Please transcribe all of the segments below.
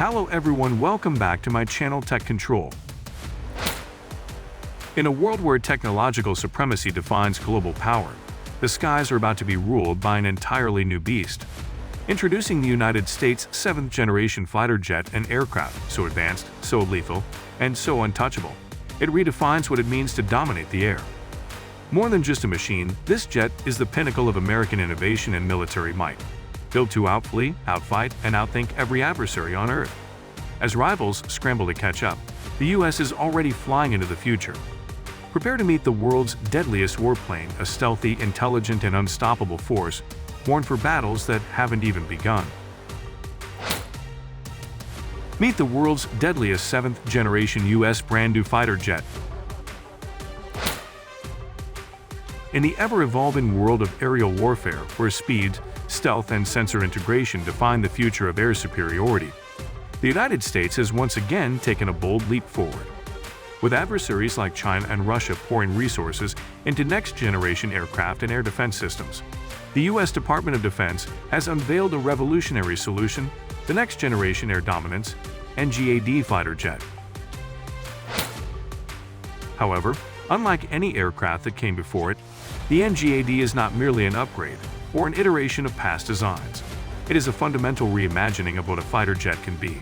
Hello everyone, welcome back to my channel Tech Control. In a world where technological supremacy defines global power, the skies are about to be ruled by an entirely new beast. Introducing the United States 7th generation fighter jet and aircraft, so advanced, so lethal, and so untouchable. It redefines what it means to dominate the air. More than just a machine, this jet is the pinnacle of American innovation and military might, built to outflee, outfight, and outthink every adversary on Earth. As rivals scramble to catch up, the U.S. is already flying into the future. Prepare to meet the world's deadliest warplane, a stealthy, intelligent, and unstoppable force, born for battles that haven't even begun. Meet the world's deadliest 7th generation U.S. brand new fighter jet. In the ever-evolving world of aerial warfare, where speed, stealth, and sensor integration define the future of air superiority, the United States has once again taken a bold leap forward. With adversaries like China and Russia pouring resources into next-generation aircraft and air defense systems, the U.S. Department of Defense has unveiled a revolutionary solution: the next-generation air dominance NGAD fighter jet. However, unlike any aircraft that came before it, the NGAD is not merely an upgrade or an iteration of past designs. It is a fundamental reimagining of what a fighter jet can be.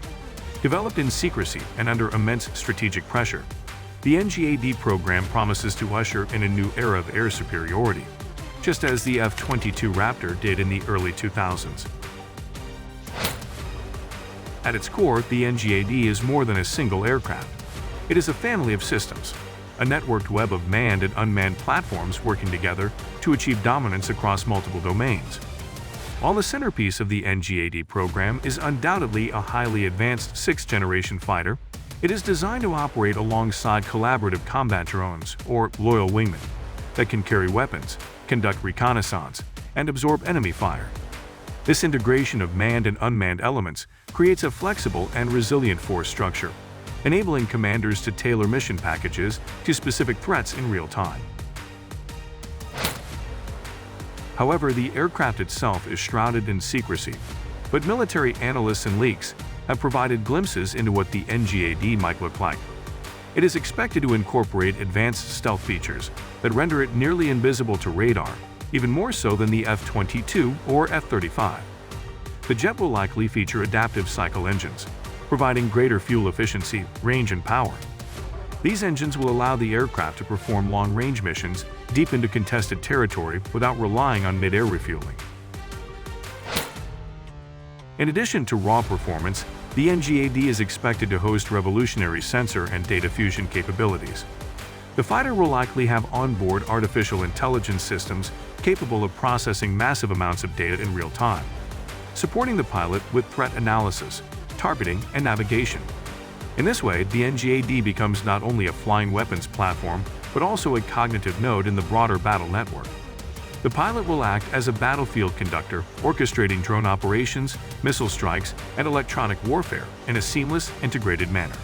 Developed in secrecy and under immense strategic pressure, the NGAD program promises to usher in a new era of air superiority, just as the F-22 Raptor did in the early 2000s. At its core, the NGAD is more than a single aircraft. It is a family of systems, a networked web of manned and unmanned platforms working together to achieve dominance across multiple domains. While the centerpiece of the NGAD program is undoubtedly a highly advanced 6th-generation fighter, it is designed to operate alongside collaborative combat drones, or loyal wingmen, that can carry weapons, conduct reconnaissance, and absorb enemy fire. This integration of manned and unmanned elements creates a flexible and resilient force structure, enabling commanders to tailor mission packages to specific threats in real time. However, the aircraft itself is shrouded in secrecy, but military analysts and leaks have provided glimpses into what the NGAD might look like. It is expected to incorporate advanced stealth features that render it nearly invisible to radar, even more so than the F-22 or F-35. The jet will likely feature adaptive cycle engines, providing greater fuel efficiency, range, and power. These engines will allow the aircraft to perform long-range missions deep into contested territory without relying on mid-air refueling. In addition to raw performance, the NGAD is expected to host revolutionary sensor and data fusion capabilities. The fighter will likely have onboard artificial intelligence systems capable of processing massive amounts of data in real time, supporting the pilot with threat analysis, targeting, and navigation. In this way, the NGAD becomes not only a flying weapons platform, but also a cognitive node in the broader battle network. The pilot will act as a battlefield conductor, orchestrating drone operations, missile strikes, and electronic warfare in a seamless, integrated manner.